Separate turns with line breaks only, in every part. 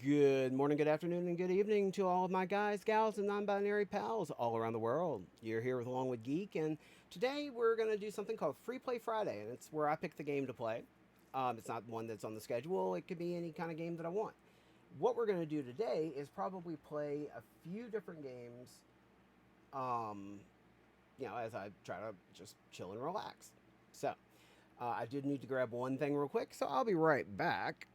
Good morning, good afternoon, and good evening to all of my guys, gals, and non binary pals all around the world. You're here with along with Geek, and today we're going to do something called Free Play Friday, and it's where I pick the game to play. It's not one that's on the schedule, it could be any kind of game that I want. What we're going to do today is probably play a few different games, um, as I try to just chill and relax. So, I did need to grab one thing real quick, so I'll be right back.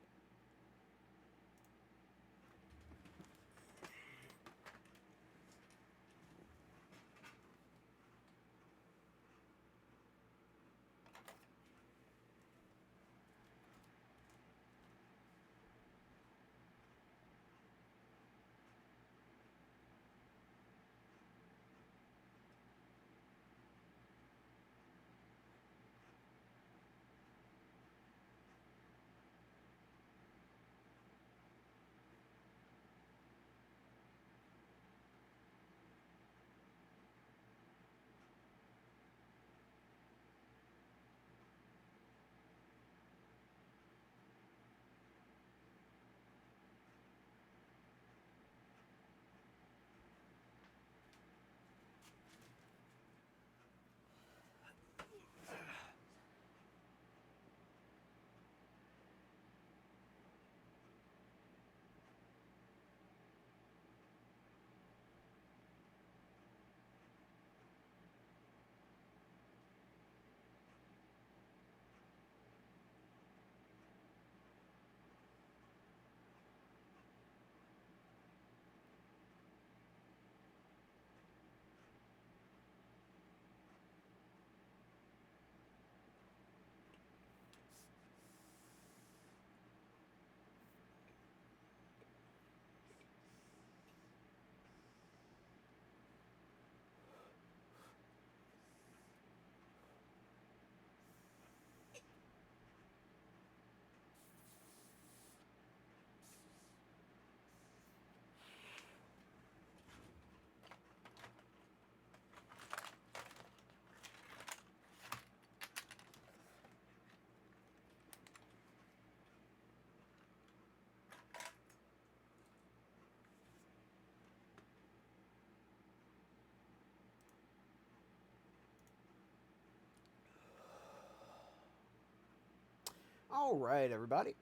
All right, everybody.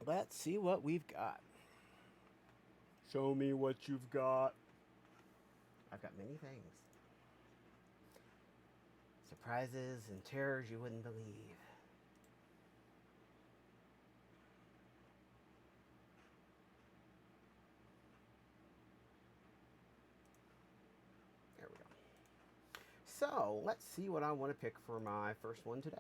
Let's see what we've got. Show me what you've got. I've got many things. Surprises and terrors you wouldn't believe. There we go. So, let's see what I want to pick for my first one today.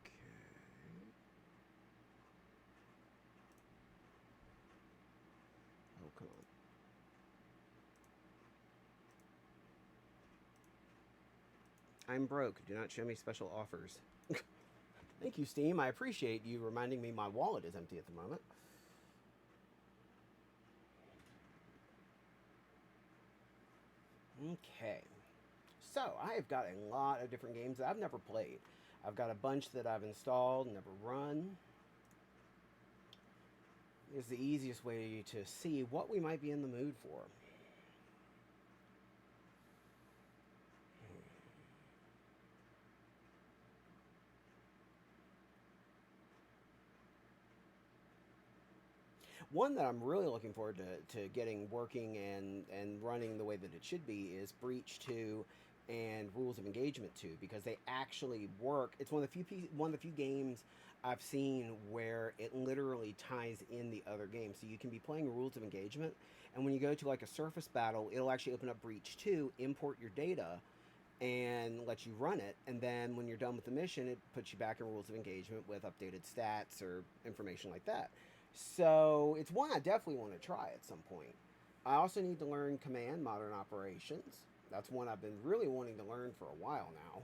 Okay. Oh, come on. I'm broke. Do not show me special offers. Thank you, Steam. I appreciate you reminding me my wallet is empty at the moment. Okay. So, I have got a lot of different games that I've never played. I've got a bunch that I've installed, never run. Is the easiest way to see what we might be in the mood for. One that I'm really looking forward to getting working and running the way that it should be is Breach 2 and Rules of Engagement 2 because they actually work. It's one of the few games I've seen where it literally ties in the other games. So you can be playing Rules of Engagement, and when you go to like a surface battle, it'll actually open up Breach 2, import your data, and let you run it. And then when you're done with the mission, it puts you back in Rules of Engagement with updated stats or information like that. So it's one I definitely want to try at some point. I also need to learn Command Modern Operations. That's one I've been really wanting to learn for a while now.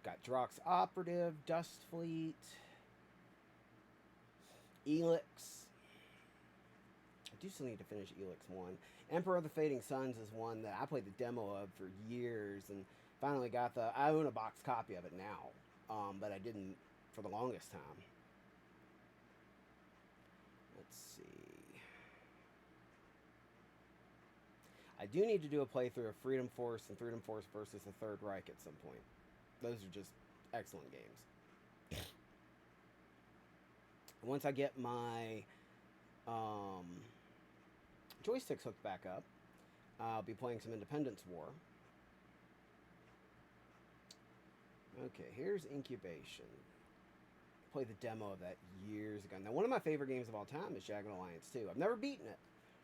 Got Drox Operative, Dust Fleet. Elix. I do still need to finish Elix 1. Emperor of the Fading Suns is one that I played the demo of for years and finally got the. I own a box copy of it now, but I didn't for the longest time. Let's see. I do need to do a playthrough of Freedom Force and Freedom Force versus the Third Reich at some point. Those are just excellent games. Once I get my joysticks hooked back up, I'll be playing some Independence War. Okay, here's Incubation. I played the demo of that years ago. Now, one of my favorite games of all time is Jagged Alliance 2. I've never beaten it,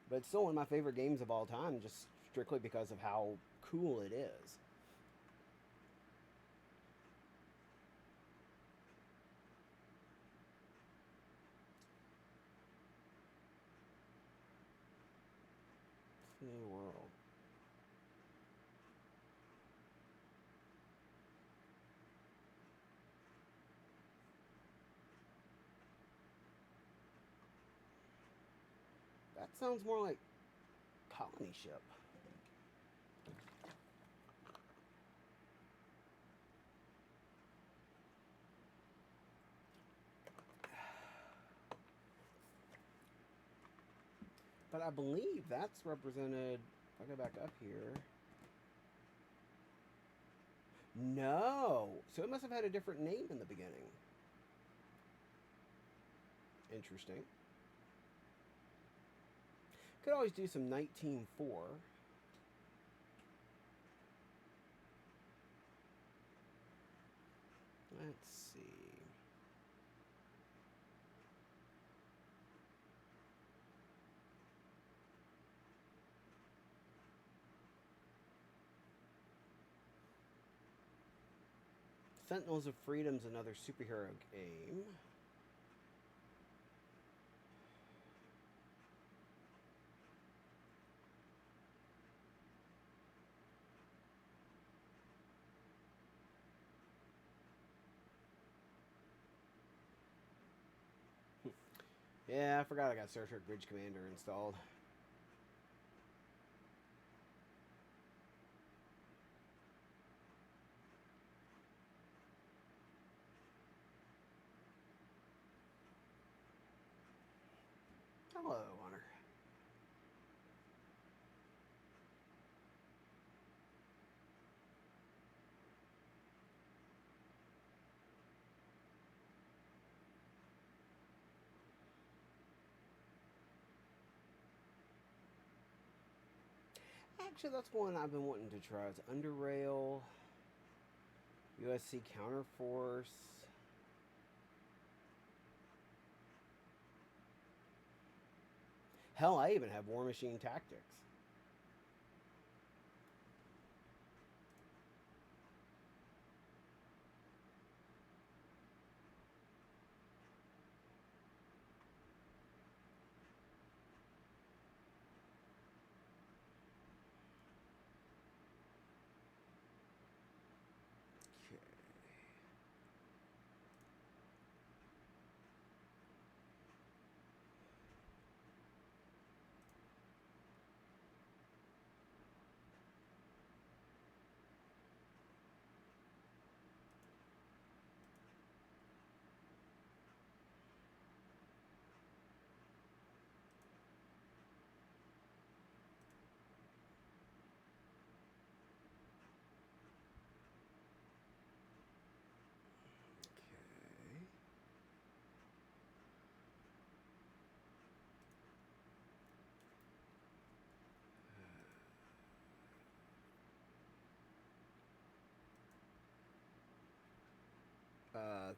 but it's still one of my favorite games of all time, just strictly because of how cool it is. New world. That sounds more like colony ship. But I believe that's represented. If I go back up here. No. So it must have had a different name in the beginning. Interesting. Could always do some 1904. Let's see. Sentinels of Freedom's another superhero game. Yeah, I forgot I got Star Trek Bridge Commander installed. Hello, Hunter. Actually, that's one I've been wanting to try. It's Underrail, USC Counterforce. Hell, I even have War Machine Tactics.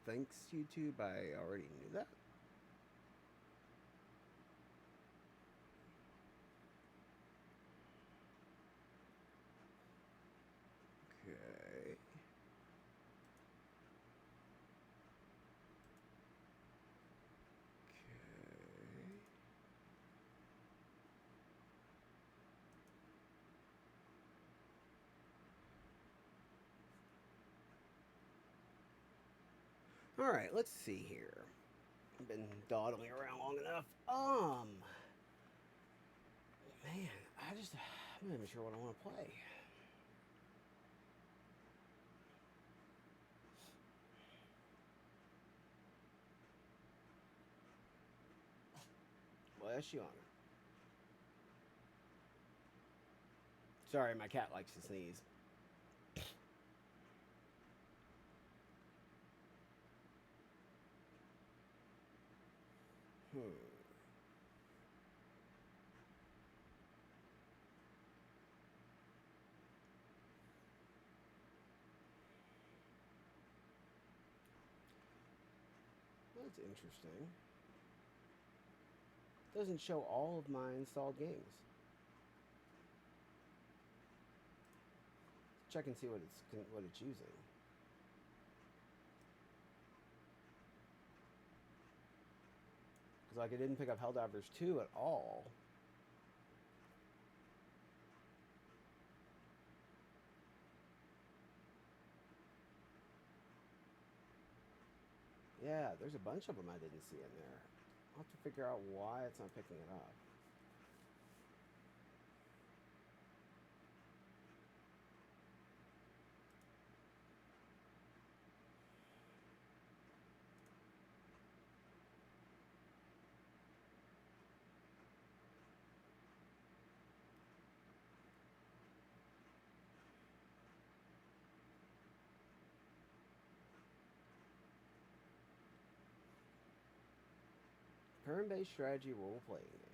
Thanks, YouTube. I already knew that. Okay. All right, let's see here. Been dawdling around long enough. Man, I'm not even sure what I want to play. Bless you on it. Sorry, my cat likes to sneeze. Hmm. That's interesting. Doesn't show all of my installed games. Check and see what it's using. Because like I didn't pick up Helldivers 2 at all. Yeah, there's a bunch of them I didn't see in there. I'll have to figure out why it's not picking it up. Turn-based strategy role-playing game.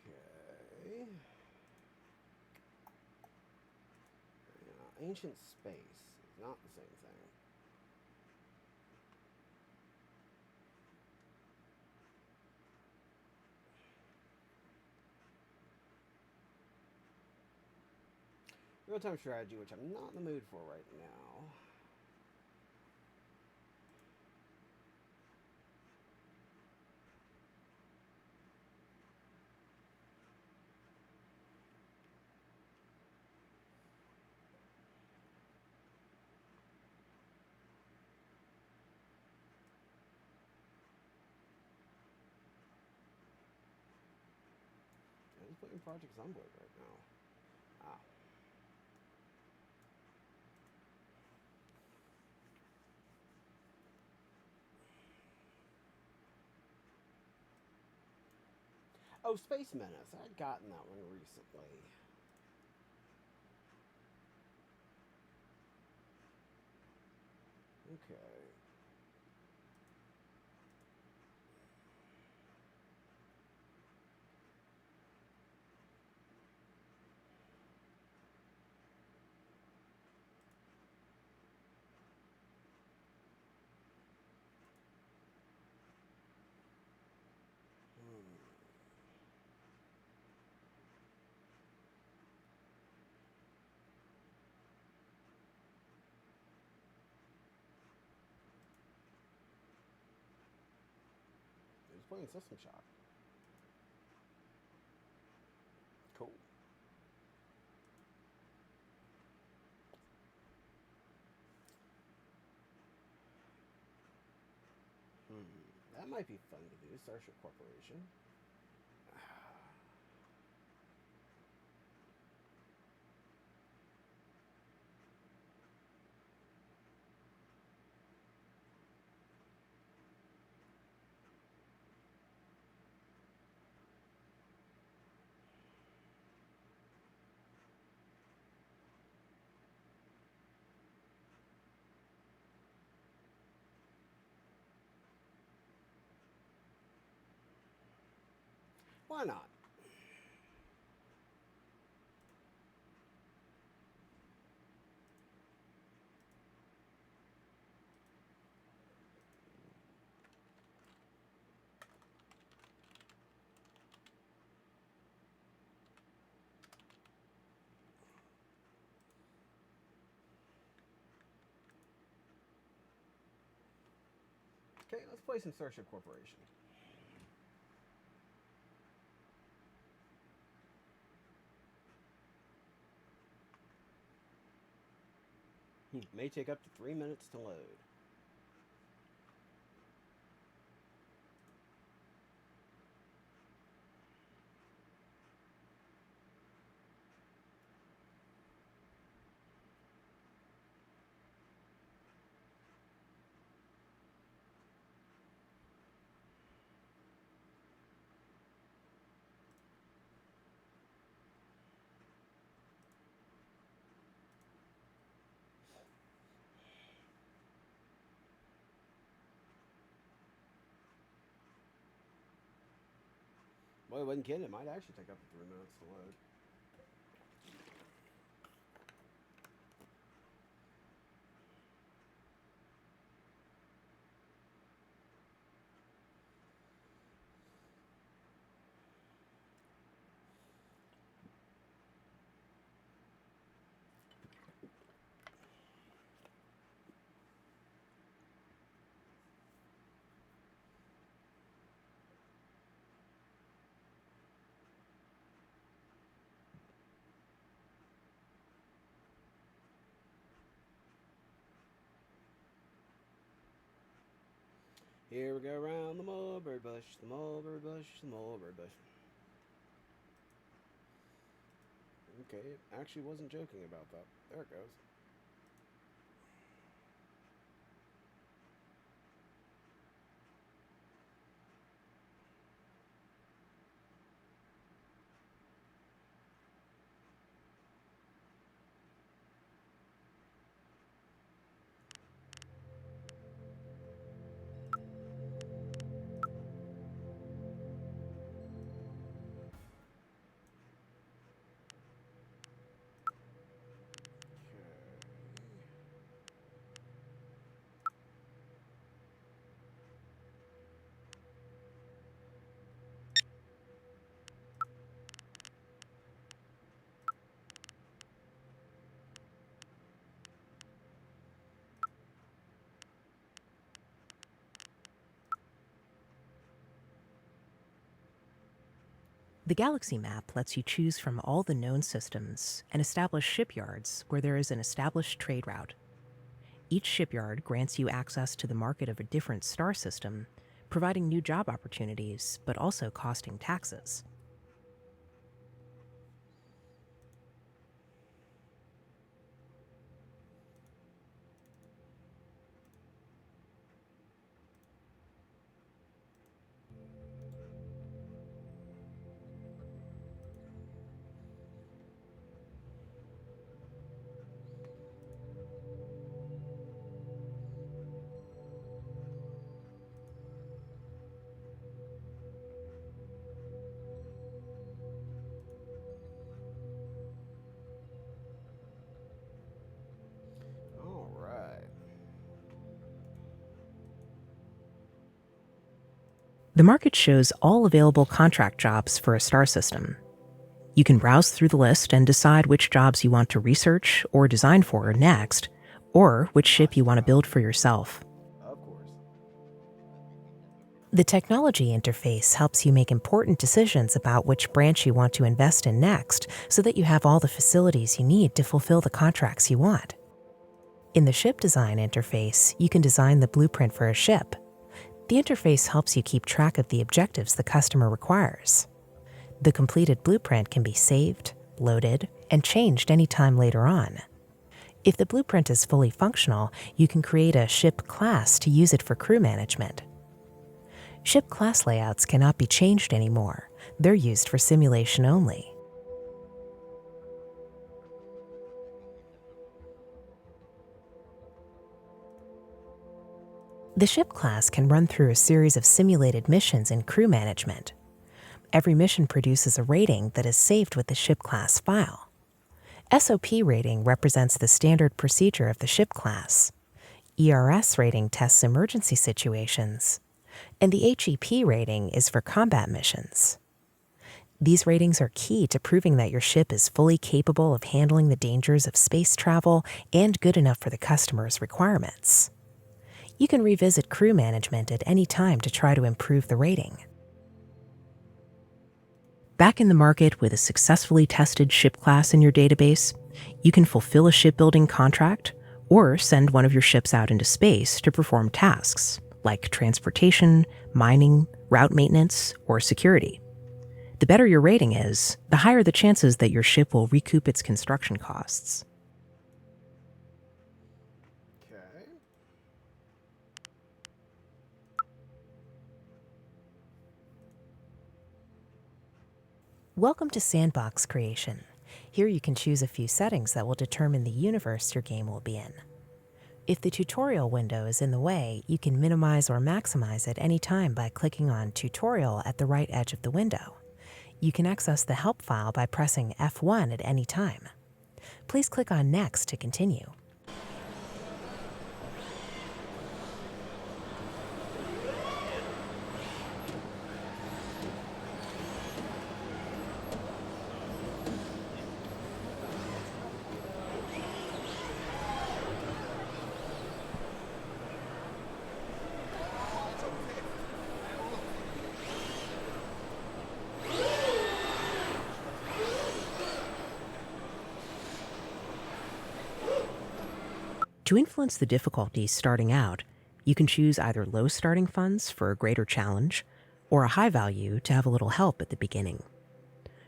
Okay. Ancient Space is not the same thing. Real-time strategy, which I'm not in the mood for right now. I'm just putting Project Zomboid right now. Ah. Oh, Space Menace. I'd gotten that one recently. Okay. Hmm. I was playing System Shock. Cool. Hmm. That might be fun to do. Starship Corporation. Why not? Okay, let's play some Starship Corporation. May take up to 3 minutes to load. Boy, I wasn't kidding. It might actually take up to 3 minutes to load. Here we go around the mulberry bush, the mulberry bush, the mulberry bush. Okay, it actually wasn't joking about that. There it goes.
The Galaxy Map lets you choose from all the known systems and establish shipyards where there is an established trade route. Each shipyard grants you access to the market of a different star system, providing new job opportunities, but also costing taxes.
All right.
The market shows all available contract jobs for a star system. You can browse through the list and decide which jobs you want to research or design for next, or which ship you want to build for yourself.
Of course.
The technology interface helps you make important decisions about which branch you want to invest in next so that you have all the facilities you need to fulfill the contracts you want. In the ship design interface, you can design the blueprint for a ship. The interface helps you keep track of the objectives the customer requires. The completed blueprint can be saved, loaded, and changed anytime later on. If the blueprint is fully functional, you can create a ship class to use it for crew management. Ship class layouts cannot be changed anymore. They're used for simulation only. The ship class can run through a series of simulated missions in crew management. Every mission produces a rating that is saved with the ship class file. SOP rating represents the standard procedure of the ship class. ERS rating tests emergency situations. And the HEP rating is for combat missions. These ratings are key to proving that your ship is fully capable of handling the dangers of space travel and good enough for the customer's requirements. You can revisit crew management at any time to try to improve the rating. Back in the market with a successfully tested ship class in your database, you can fulfill a shipbuilding contract, Or send one of your ships out into space to perform tasks like transportation, mining, route maintenance, or security. The better your rating is, the higher the chances that your ship will recoup its construction costs.
Okay.
Welcome to Sandbox Creation. Here you can choose a few settings that will determine the universe your game will be in. If the tutorial window is in the way, you can minimize or maximize it any time by clicking on Tutorial at the right edge of the window. You can access the help file by pressing F1 at any time. Please click on Next to continue. To influence the difficulty starting out, you can choose either low starting funds for a greater challenge, or a high value to have a little help at the beginning.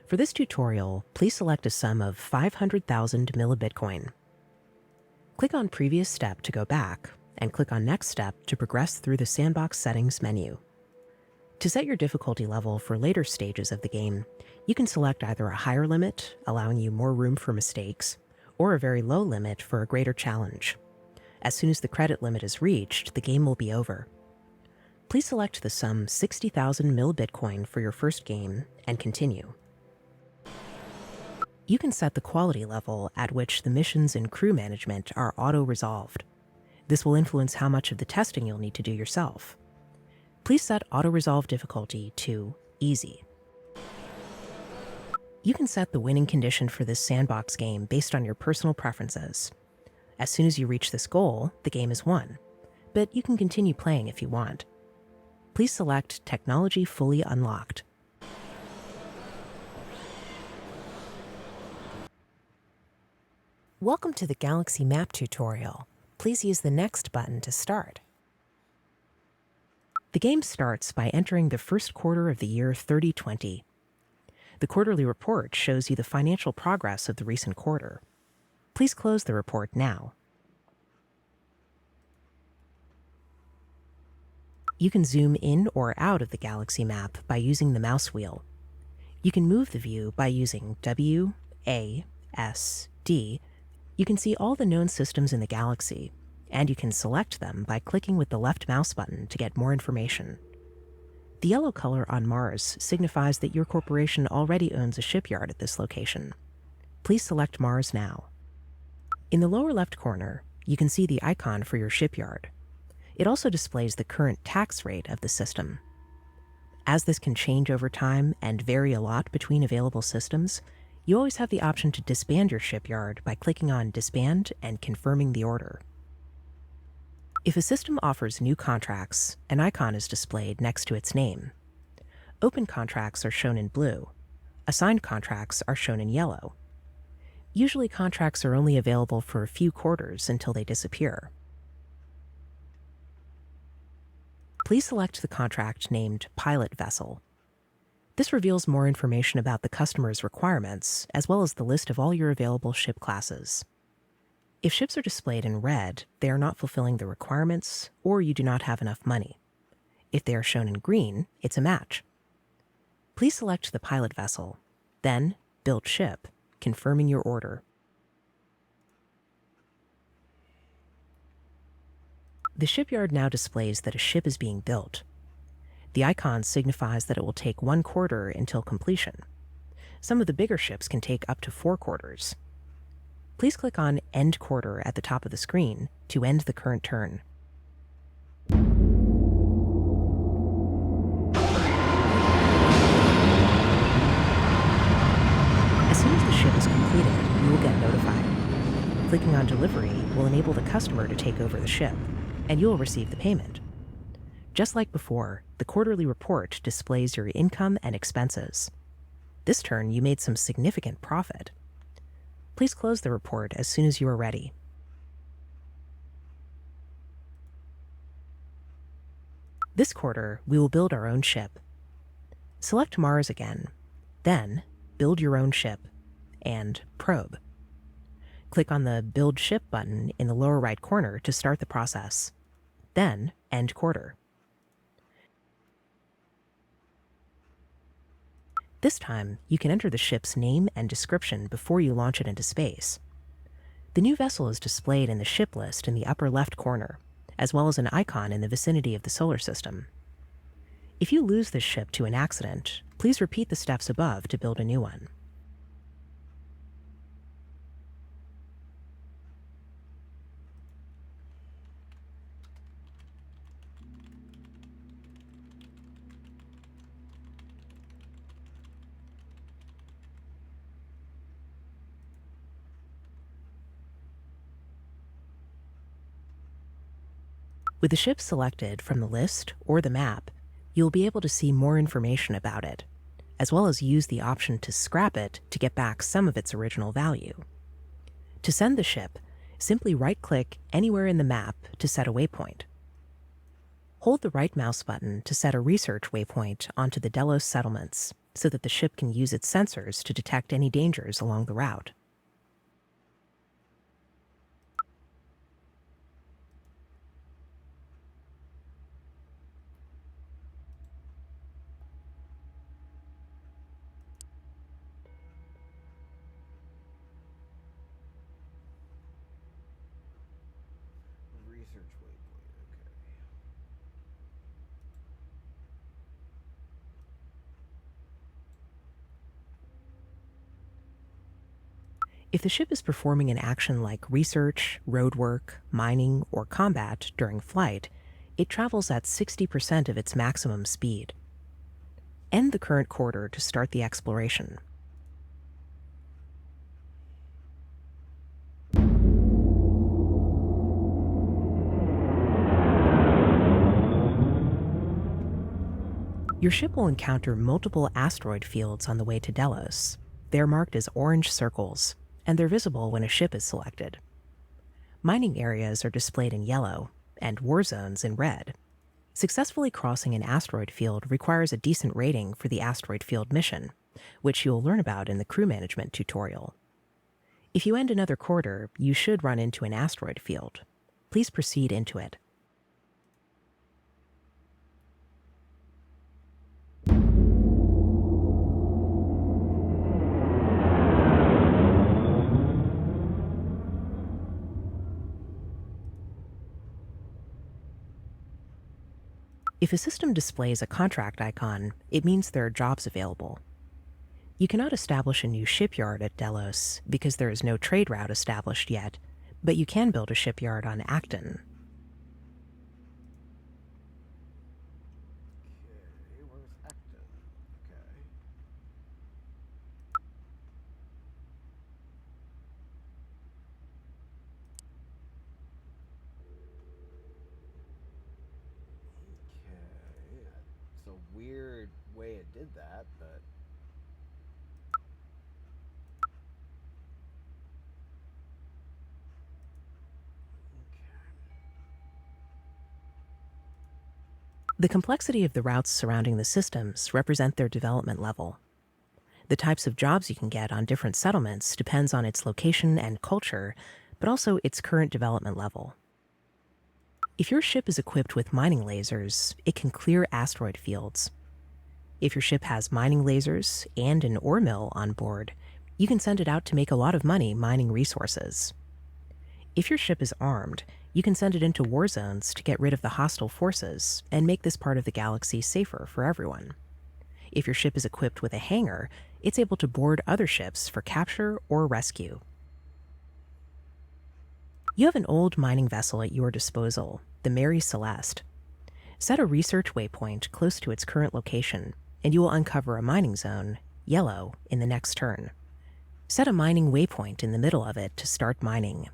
For this tutorial, please select a sum of 500,000 millibitcoin. Click on Previous Step to go back, and click on Next Step to progress through the Sandbox Settings menu. To set your difficulty level for later stages of the game, you can select either a higher limit, allowing you more room for mistakes, or a very low limit for a greater challenge. As soon as the credit limit is reached, the game will be over. Please select the sum 60,000 millibitcoin for your first game and continue. You can set the quality level at which the missions and crew management are auto-resolved. This will influence how much of the testing you'll need to do yourself. Please set auto-resolve difficulty to Easy. You can set the winning condition for this sandbox game based on your personal preferences. As soon as you reach this goal, the game is won, but you can continue playing if you want. Please select Technology Fully Unlocked. Welcome to the Galaxy Map tutorial. Please use the Next button to start. The game starts by entering the first quarter of the year 3020. The quarterly report shows you the financial progress of the recent quarter. Please close the report now. You can zoom in or out of the galaxy map by using the mouse wheel. You can move the view by using W, A, S, D. You can see all the known systems in the galaxy, and you can select them by clicking with the left mouse button to get more information. The yellow color on Mars signifies that your corporation already owns a shipyard at this location. Please select Mars now. In the lower left corner, you can see the icon for your shipyard. It also displays the current tax rate of the system. As this can change over time and vary a lot between available systems, you always have the option to disband your shipyard by clicking on Disband and confirming the order. If a system offers new contracts, an icon is displayed next to its name. Open contracts are shown in blue. Assigned contracts are shown in yellow. Usually contracts are only available for a few quarters until they disappear. Please select the contract named Pilot Vessel. This reveals more information about the customer's requirements, as well as the list of all your available ship classes. If ships are displayed in red, they are not fulfilling the requirements, or you do not have enough money. If they are shown in green, it's a match. Please select the pilot vessel, then Build Ship, confirming your order. The shipyard now displays that a ship is being built. The icon signifies that it will take 1 quarter until completion. Some of the bigger ships can take up to 4 quarters. Please click on End Quarter at the top of the screen to end the current turn. As soon as the ship is completed, you will get notified. Clicking on Delivery will enable the customer to take over the ship, and you will receive the payment. Just like before, the quarterly report displays your income and expenses. This turn, you made some significant profit. Please close the report as soon as you are ready. This quarter, we will build our own ship. Select Mars again, then Build Your Own Ship, and Probe. Click on the Build Ship button in the lower right corner to start the process. Then End Quarter. This time, you can enter the ship's name and description before you launch it into space. The new vessel is displayed in the ship list in the upper left corner, as well as an icon in the vicinity of the solar system. If you lose this ship to an accident, please repeat the steps above to build a new one. With the ship selected from the list or the map, you'll be able to see more information about it, as well as use the option to scrap it to get back some of its original value. To send the ship, simply right-click anywhere in the map to set a waypoint. Hold the right mouse button to set a research waypoint onto the Delos settlements so that the ship can use its sensors to detect any dangers along the route.
Research waypoint, okay.
If the ship is performing an action like research, roadwork, mining, or combat during flight, it travels at 60% of its maximum speed. End the current quarter to start the exploration. Your ship will encounter multiple asteroid fields on the way to Delos. They're marked as orange circles, and they're visible when a ship is selected. Mining areas are displayed in yellow, and war zones in red. Successfully crossing an asteroid field requires a decent rating for the asteroid field mission, which you'll learn about in the crew management tutorial. If you end another quarter, you should run into an asteroid field. Please proceed into it. If a system displays a contract icon, it means there are jobs available. You cannot establish a new shipyard at Delos because there is no trade route established yet, but you can build a shipyard on Acton.
Okay, where's Acton? Okay. Okay. It's a weird way it did that, but
The complexity of the routes surrounding the systems represent their development level. The types of jobs you can get on different settlements depends on its location and culture, but also its current development level. If your ship is equipped with mining lasers, it can clear asteroid fields. If your ship has mining lasers and an ore mill on board, you can send it out to make a lot of money mining resources. If your ship is armed, you can send it into war zones to get rid of the hostile forces and make this part of the galaxy safer for everyone. If your ship is equipped with a hangar, it's able to board other ships for capture or rescue. You have an old mining vessel at your disposal, the Mary Celeste. Set a research waypoint close to its current location, and you will uncover a mining zone, yellow, in the next turn. Set a mining waypoint in the middle of it to start mining.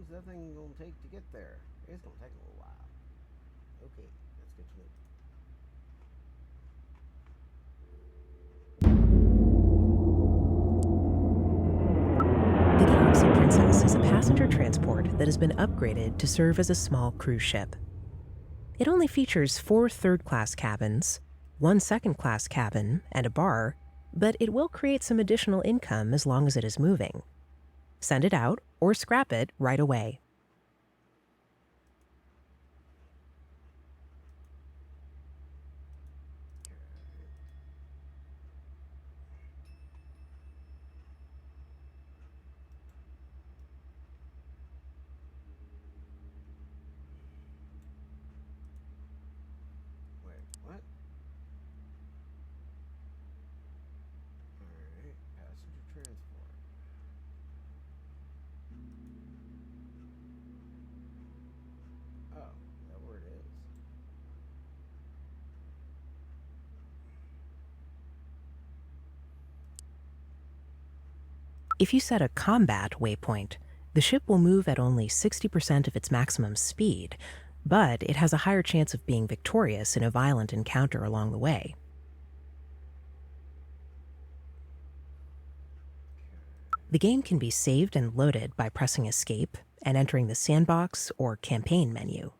is that thing gonna take to get there? It's gonna take a little while. Okay, that's good to know.
The Galaxy Princess is a passenger transport that has been upgraded to serve as a small cruise ship. It only features 4 third-class cabins, 1 second-class cabin, and a bar, but it will create some additional income as long as it is moving. Send it out or scrap it right away.
Wait, what? Alright, passenger transport. Oh, is that where it is?
If you set a combat waypoint, the ship will move at only 60% of its maximum speed, but it has a higher chance of being victorious in a violent encounter along the way. The game can be saved and loaded by pressing Escape and entering the Sandbox or Campaign menu.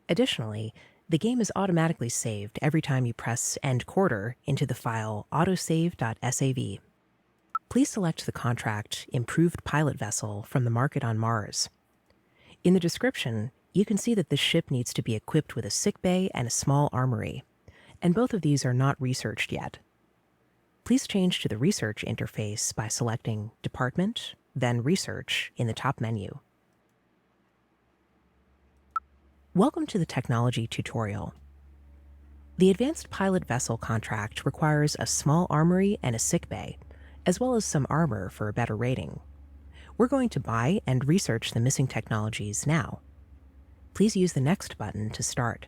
Additionally, the game is automatically saved every time you press End Quarter into the file autosave.sav. Please select the contract Improved Pilot Vessel from the Market on Mars. In the description, you can see that this ship needs to be equipped with a sickbay and a small armory, and both of these are not researched yet. Please change to the Research interface by selecting Department, then Research in the top menu. Welcome to the technology tutorial. The Advanced Pilot Vessel contract requires a small armory and a sickbay, as well as some armor for a better rating. We're going to buy and research the missing technologies now. Please use the Next button to start.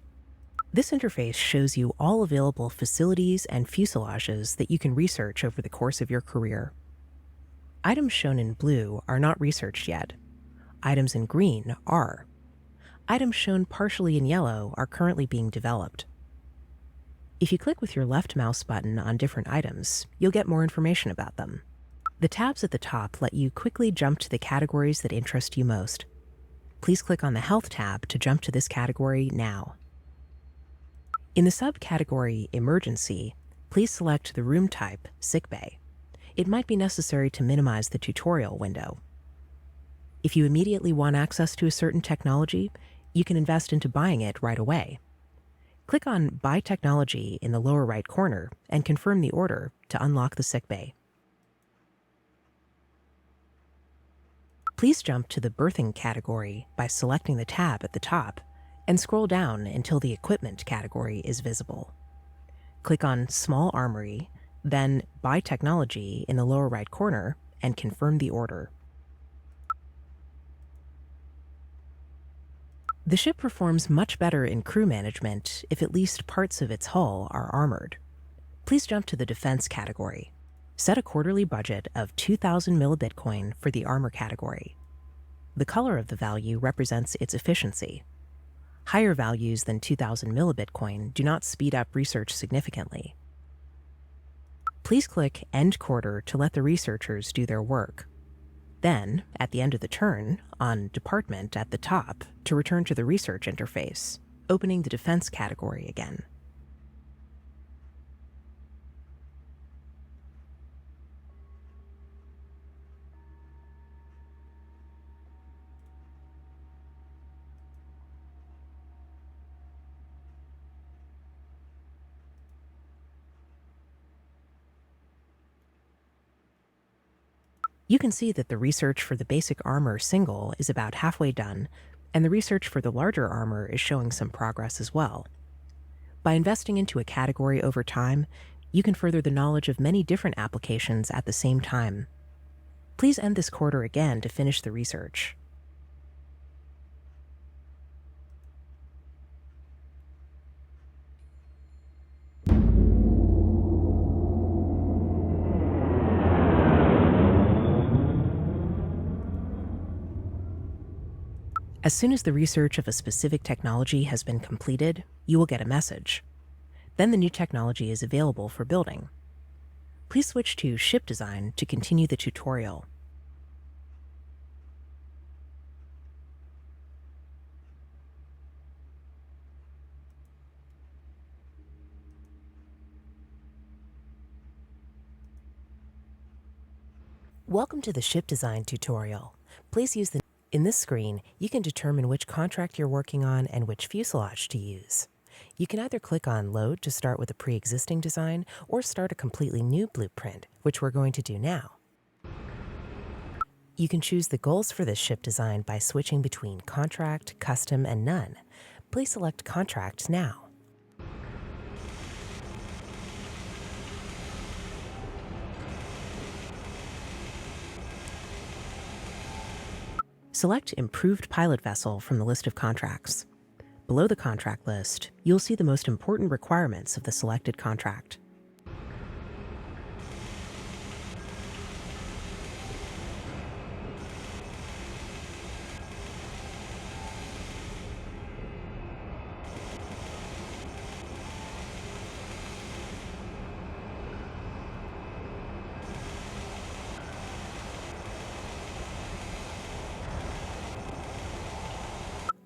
This interface shows you all available facilities and fuselages that you can research over the course of your career. Items shown in blue are not researched yet. Items in green are. Items shown partially in yellow are currently being developed. If you click with your left mouse button on different items, you'll get more information about them. The tabs at the top let you quickly jump to the categories that interest you most. Please click on the Health tab to jump to this category now. In the subcategory Emergency, please select the room type Sickbay. It might be necessary to minimize the tutorial window. If you immediately want access to a certain technology, you can invest into buying it right away. Click on Buy Technology in the lower right corner and confirm the order to unlock the sickbay. Please jump to the Berthing category by selecting the tab at the top and scroll down until the Equipment category is visible. Click on Small Armory, then Buy Technology in the lower right corner and confirm the order. The ship performs much better in crew management if at least parts of its hull are armored. Please jump to the Defense category. Set a quarterly budget of 2,000 millibitcoin for the armor category. The color of the value represents its efficiency. Higher values than 2,000 millibitcoin do not speed up research significantly. Please click End Quarter to let the researchers do their work. Then, at the end of the turn, on Department at the top, to return to the Research interface, opening the Defense category again. You can see that the research for the basic armor single is about halfway done, and the research for the larger armor is showing some progress as well. By investing into a category over time, you can further the knowledge of many different applications at the same time. Please end this quarter again to finish the research. As soon as the research of a specific technology has been completed, you will get a message. Then the new technology is available for building. Please switch to Ship Design to continue the tutorial. Welcome to the Ship Design tutorial. Please use the... In this screen, you can determine which contract you're working on and which fuselage to use. You can either click on Load to start with a pre-existing design or start a completely new blueprint, which we're going to do now. You can choose the goals for this ship design by switching between Contract, Custom, and None. Please select Contract now. Select Improved Pilot Vessel from the list of contracts. Below the contract list, you'll see the most important requirements of the selected contract.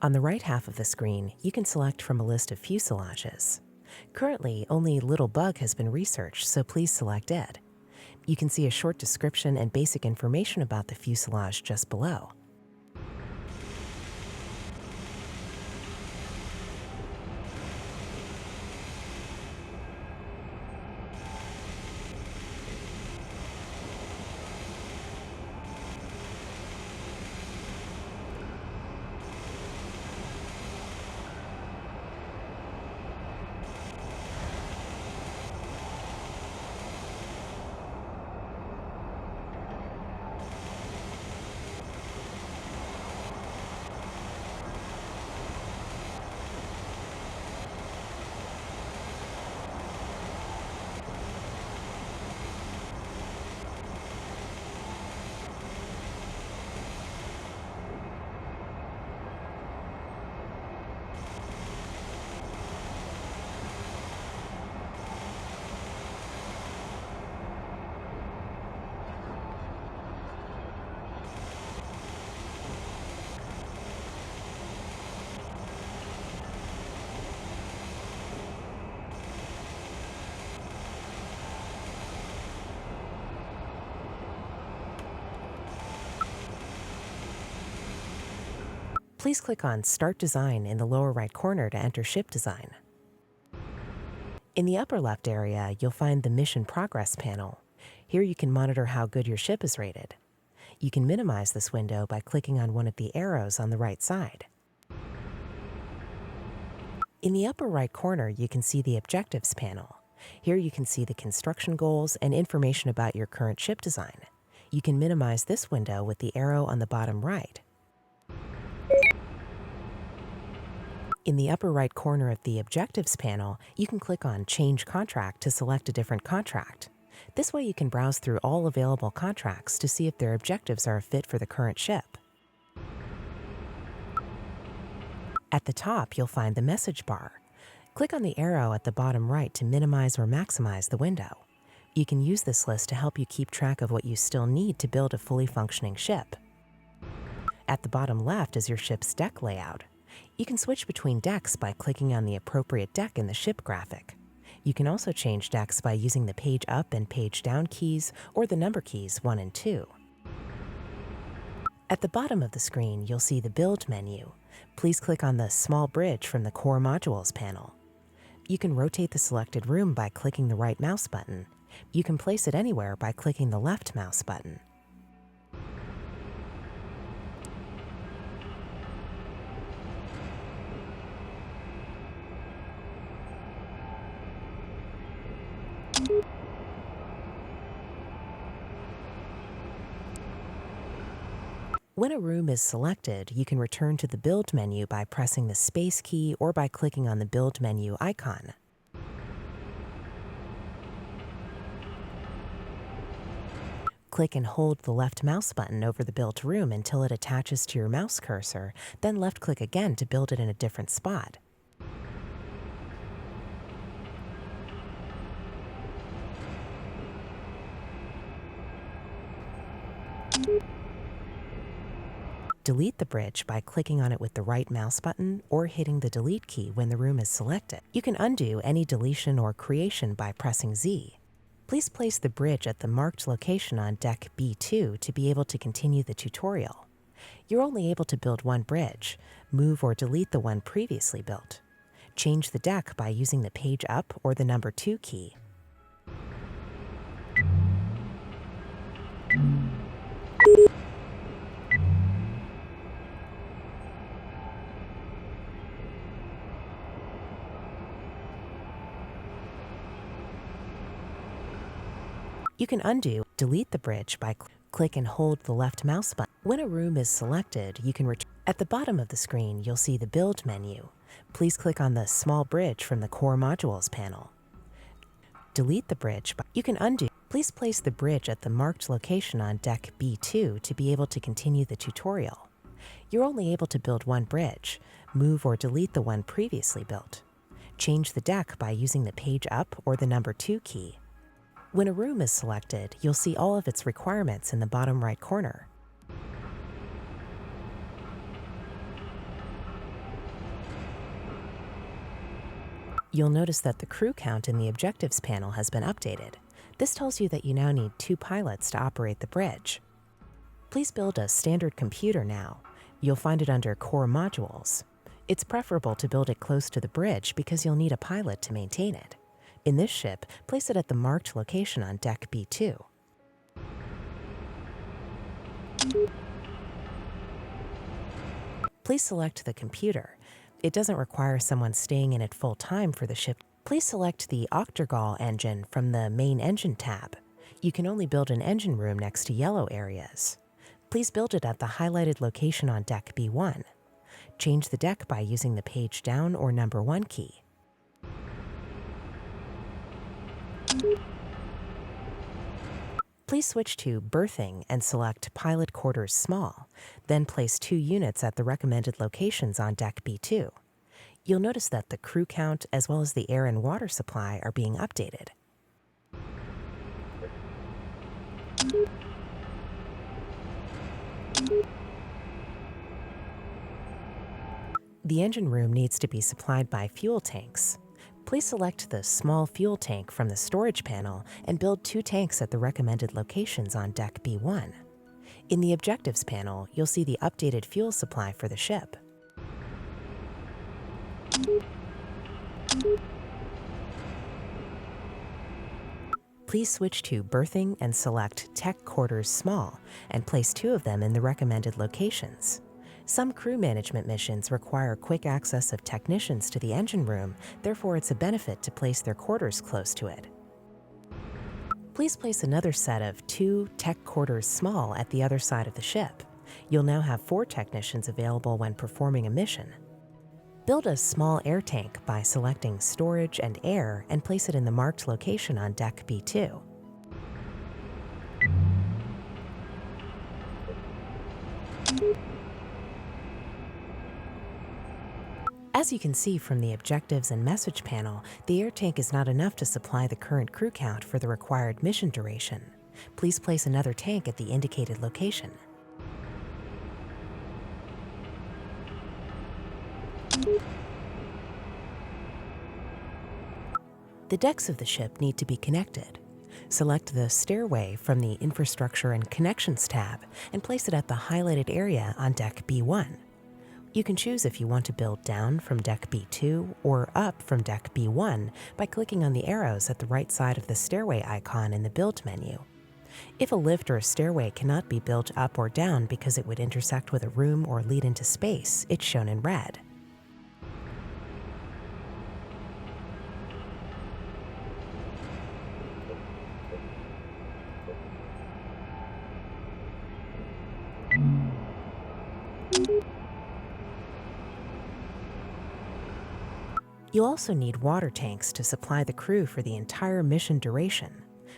On the right half of the screen, you can select from a list of fuselages. Currently, only Little Bug has been researched, so please select it. You can see a short description and basic information about the fuselage just below. Please click on Start Design in the lower right corner to enter Ship Design. In the upper left area, you'll find the Mission Progress panel. Here you can monitor how good your ship is rated. You can minimize this window by clicking on one of the arrows on the right side. In the upper right corner, you can see the Objectives panel. Here you can see the construction goals and information about your current ship design. You can minimize this window with the arrow on the bottom right. In the upper right corner of the Objectives panel, you can click on Change Contract to select a different contract. This way you can browse through all available contracts to see if their objectives are a fit for the current ship. At the top, you'll find the message bar. Click on the arrow at the bottom right to minimize or maximize the window. You can use this list to help you keep track of what you still need to build a fully functioning ship. At the bottom left is your ship's deck layout. You can switch between decks by clicking on the appropriate deck in the ship graphic. You can also change decks by using the page up and page down keys or the number keys 1 and 2. At the bottom of the screen, you'll see the Build menu. Please click on the Small Bridge from the Core Modules panel. You can rotate the selected room by clicking the right mouse button. You can place it anywhere by clicking the left mouse button. When a room is selected, you can return to the Build menu by pressing the Space key or by clicking on the Build menu icon. Click and hold the left mouse button over the built room until it attaches to your mouse cursor, then left-click again to build it in a different spot. Delete the bridge by clicking on it with the right mouse button or hitting the delete key when the room is selected. You can undo any deletion or creation by pressing Z. Please place the bridge at the marked location on deck B2 to be able to continue the tutorial. You're only able to build one bridge. Move or delete the one previously built. Change the deck by using the page up or the number 2 key. You can undo, delete the bridge by click and hold the left mouse button. When a room is selected, you can return. At the bottom of the screen, you'll see the Build menu. Please click on the small bridge from the Core Modules panel. Delete the bridge. You can undo. Please place the bridge at the marked location on deck B2 to be able to continue the tutorial. You're only able to build one bridge. Move or delete the one previously built. Change the deck by using the page up or the number 2 key. When a room is selected, you'll see all of its requirements in the bottom right corner. You'll notice that the crew count in the Objectives panel has been updated. This tells you that you now need 2 pilots to operate the bridge. Please build a standard computer now. You'll find it under Core Modules. It's preferable to build it close to the bridge because you'll need a pilot to maintain it. In this ship, place it at the marked location on deck B2. Please select the computer. It doesn't require someone staying in it full time for the ship. Please select the Octagal engine from the Main Engine tab. You can only build an engine room next to yellow areas. Please build it at the highlighted location on deck B1. Change the deck by using the page down or number 1 key. Please switch to Berthing and select Pilot Quarters Small, then place 2 units at the recommended locations on deck B2. You'll notice that the crew count as well as the air and water supply are being updated. The engine room needs to be supplied by fuel tanks. Please select the small fuel tank from the storage panel and build 2 tanks at the recommended locations on deck B1. In the Objectives panel, you'll see the updated fuel supply for the ship. Please switch to Berthing and select Tech Quarters Small and place 2 of them in the recommended locations. Some crew management missions require quick access of technicians to the engine room, therefore it's a benefit to place their quarters close to it. Please place another set of 2 Tech Quarters Small at the other side of the ship. You'll now have 4 technicians available when performing a mission. Build a small air tank by selecting Storage and Air and place it in the marked location on deck B2. As you can see from the Objectives and Message panel, the air tank is not enough to supply the current crew count for the required mission duration. Please place another tank at the indicated location. The decks of the ship need to be connected. Select the stairway from the Infrastructure and Connections tab and place it at the highlighted area on deck B1. You can choose if you want to build down from deck B2 or up from deck B1 by clicking on the arrows at the right side of the stairway icon in the Build menu. If a lift or a stairway cannot be built up or down because it would intersect with a room or lead into space, it's shown in red. You'll also need water tanks to supply the crew for the entire mission duration.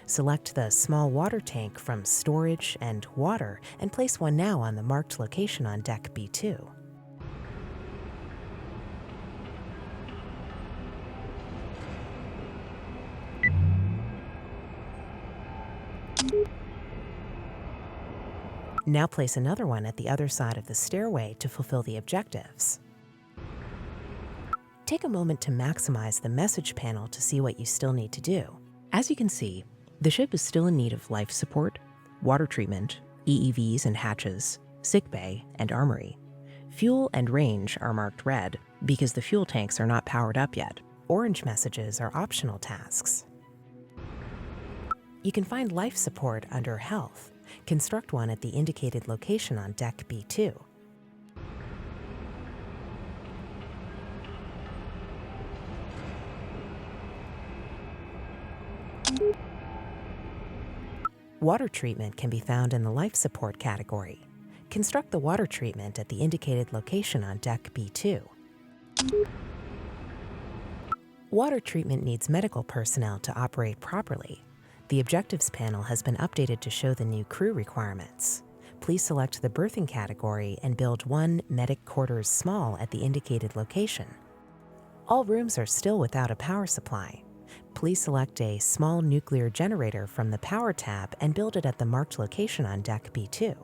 Select the small water tank from Storage and Water and place one now on the marked location on deck B2. Now place another one at the other side of the stairway to fulfill the objectives. Take a moment to maximize the message panel to see what you still need to do. As you can see, the ship is still in need of life support, water treatment, EEVs and hatches, sickbay, and armory. Fuel and range are marked red because the fuel tanks are not powered up yet. Orange messages are optional tasks. You can find life support under Health. Construct one at the indicated location on deck B2. Water treatment can be found in the life support category. Construct the water treatment at the indicated location on deck B2. Water treatment needs medical personnel to operate properly. The Objectives panel has been updated to show the new crew requirements. Please select the berthing category and build one Medic Quarters Small at the indicated location. All rooms are still without a power supply. Please select a small nuclear generator from the Power tab and build it at the marked location on deck B2.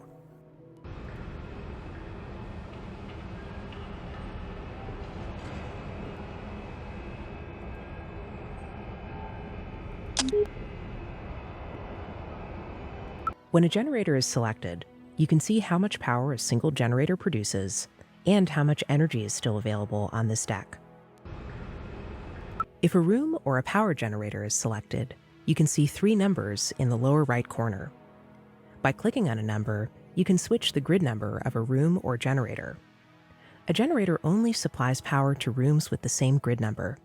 When a generator is selected, you can see how much power a single generator produces and how much energy is still available on this deck. If a room or a power generator is selected, you can see 3 numbers in the lower right corner. By clicking on a number, you can switch the grid number of a room or generator. A generator only supplies power to rooms with the same grid number.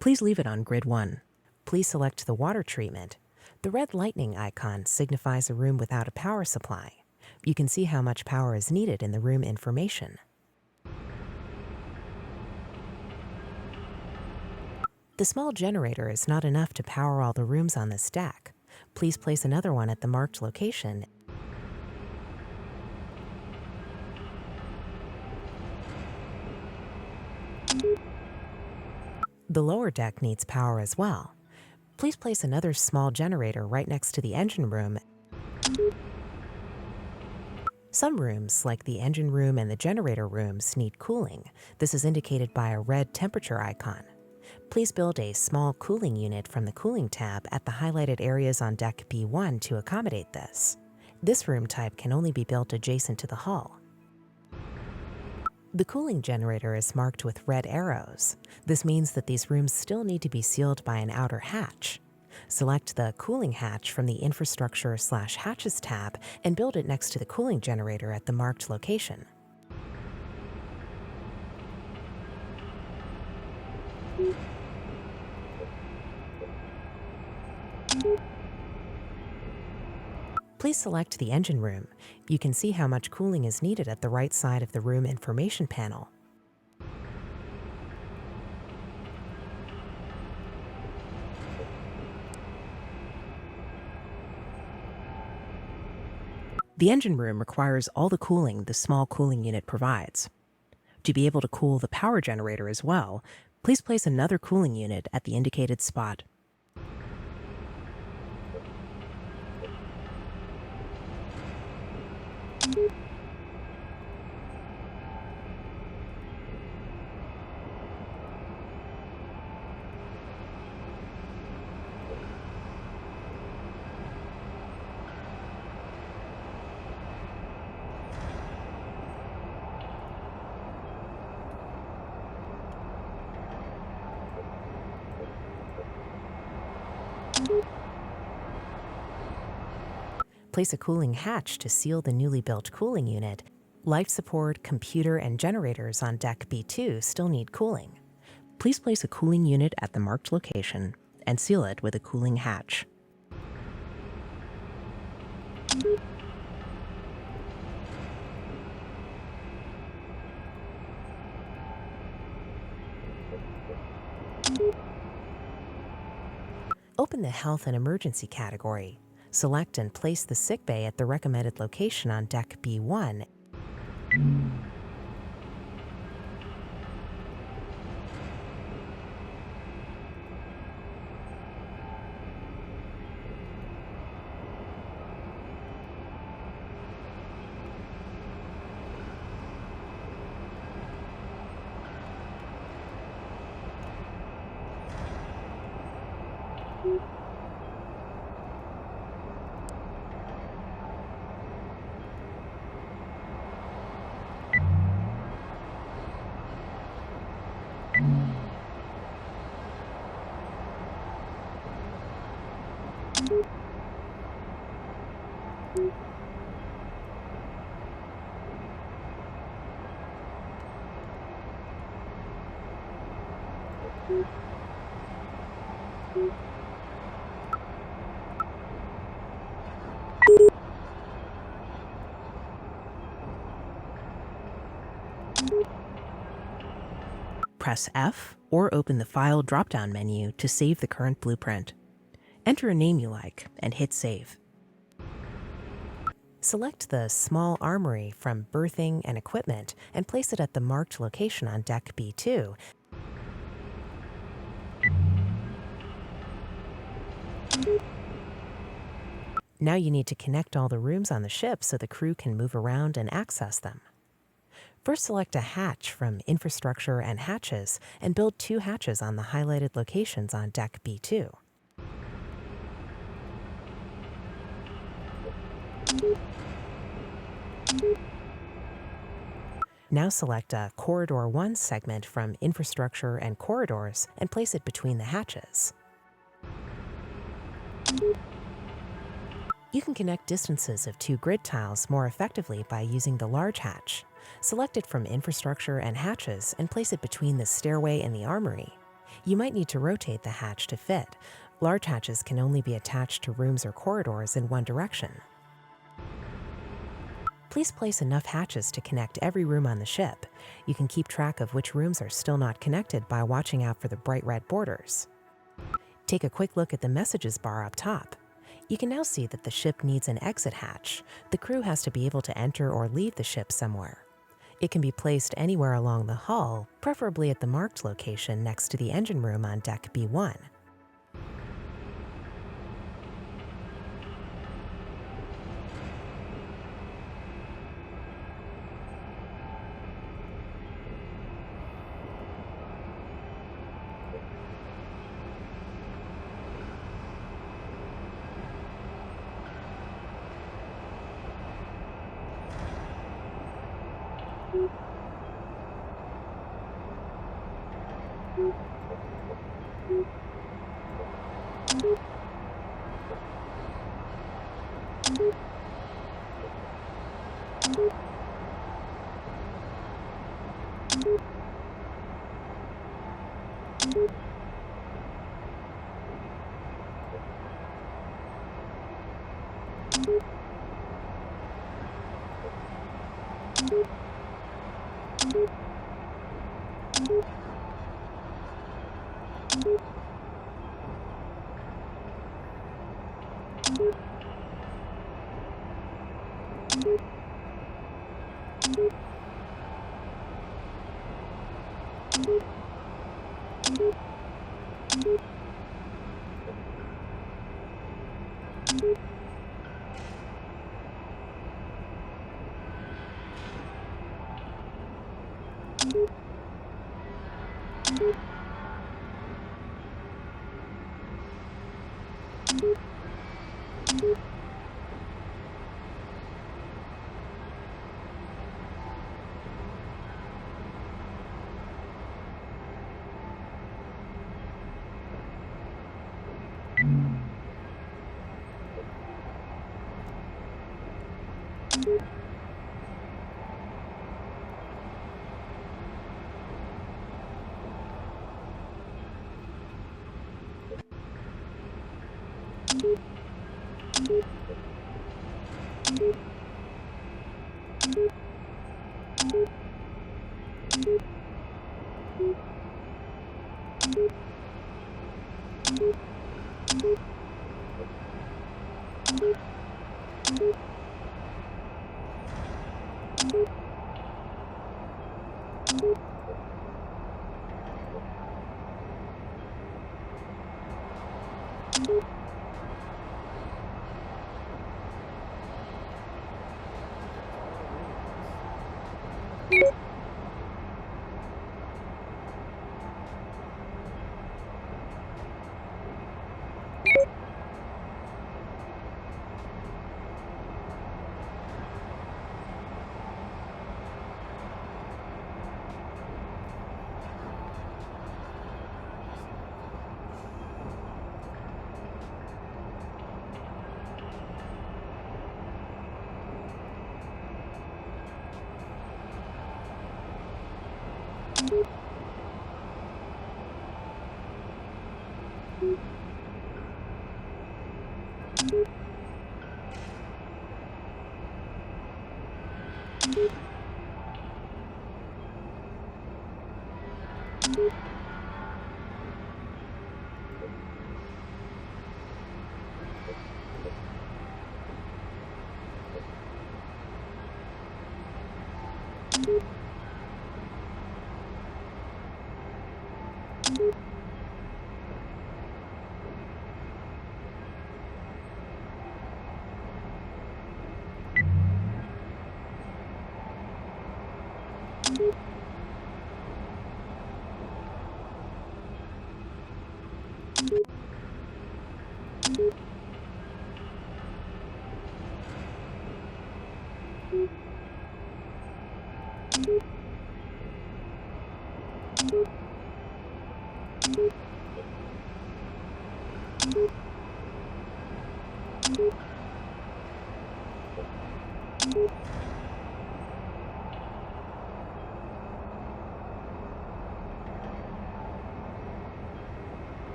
Please leave it on grid 1. Please select the water treatment. The red lightning icon signifies a room without a power supply. You can see how much power is needed in the room information. The small generator is not enough to power all the rooms on this deck. Please place another one at the marked location. The lower deck needs power as well. Please place another small generator right next to the engine room. Some rooms, like the engine room and the generator rooms, need cooling. This is indicated by a red temperature icon. Please build a small cooling unit from the Cooling tab at the highlighted areas on deck B1 to accommodate this. This room type can only be built adjacent to the hull. The cooling generator is marked with red arrows. This means that these rooms still need to be sealed by an outer hatch. Select the cooling hatch from the Infrastructure/Hatches tab and build it next to the cooling generator at the marked location. Please select the engine room. You can see how much cooling is needed at the right side of the room information panel. The engine room requires all the cooling the small cooling unit provides. To be able to cool the power generator as well, please place another cooling unit at the indicated spot. Place a cooling hatch to seal the newly built cooling unit. Life support, computer, and generators on deck B2 still need cooling. Please place a cooling unit at the marked location and seal it with a cooling hatch. open the Health and Emergency category. Select and place the sickbay at the recommended location on Deck B1. Press F or open the File drop-down menu to save the current blueprint. Enter a name you like and hit Save. Select the Small Armory from Berthing and Equipment and place it at the marked location on Deck B2. Now you need to connect all the rooms on the ship so the crew can move around and access them. First, select a hatch from Infrastructure and Hatches and build 2 hatches on the highlighted locations on Deck B2. Now select a Corridor 1 segment from Infrastructure and Corridors and place it between the hatches. You can connect distances of 2 grid tiles more effectively by using the large hatch. Select it from Infrastructure and Hatches and place it between the stairway and the armory. You might need to rotate the hatch to fit. Large hatches can only be attached to rooms or corridors in one direction. Please place enough hatches to connect every room on the ship. You can keep track of which rooms are still not connected by watching out for the bright red borders. Take a quick look at the messages bar up top. You can now see that the ship needs an exit hatch. The crew has to be able to enter or leave the ship somewhere. It can be placed anywhere along the hull, preferably at the marked location next to the engine room on Deck B1.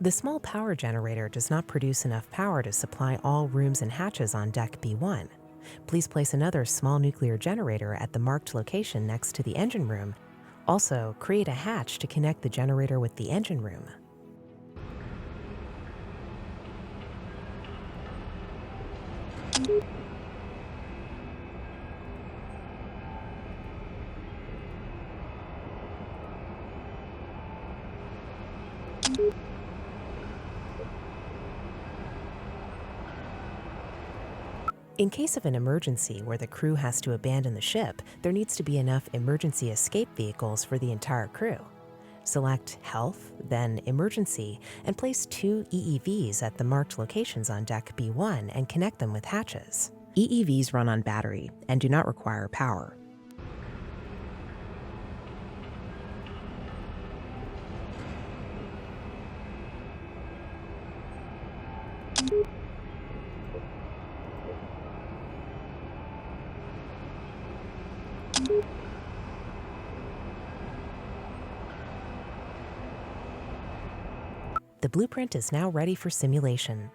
The small power generator does not produce enough power to supply all rooms and hatches on Deck B1. Please place another small nuclear generator at the marked location next to the engine room. Also, create a hatch to connect the generator with the engine room. In case of an emergency where the crew has to abandon the ship, there needs to be enough emergency escape vehicles for the entire crew. Select Health, then Emergency, and place 2 EEVs at the marked locations on Deck B1 and connect them with hatches. EEVs run on battery and do not require power. The blueprint is now ready for simulation.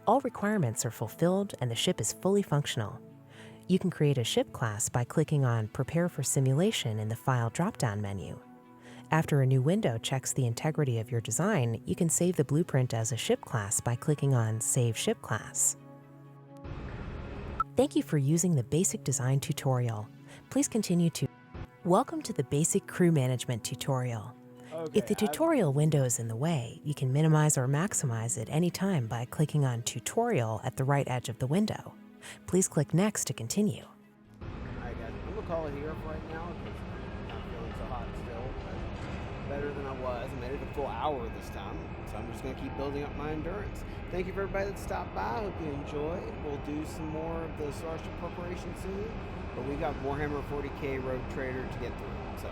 All requirements are fulfilled and the ship is fully functional. You can create a ship class by clicking on Prepare for Simulation in the File drop-down menu. After a new window checks the integrity of your design, you can save the blueprint as a ship class by clicking on Save Ship Class. Thank you for using the basic design tutorial. Please continue to... Welcome to the basic crew management tutorial. If the tutorial window is in the way, you can minimize or maximize it anytime by clicking on Tutorial at the right edge of the window. Please click Next to continue.
Alright guys, I'm going to call it here for right now because I'm not feeling so hot still, but better than I was. I made it a full hour this time, so I'm just going to keep building up my endurance. Thank you for everybody that stopped by. I hope you enjoyed. We'll do some more of the Starship Corporation soon, but we got Warhammer 40k Rogue Trader to get through, so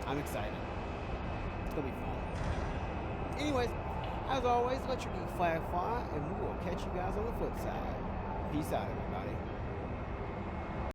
I'm excited. It's gonna be fun. Anyways, as always, let your geek flag fly, and we will catch you guys on the flip side. Peace out, everybody.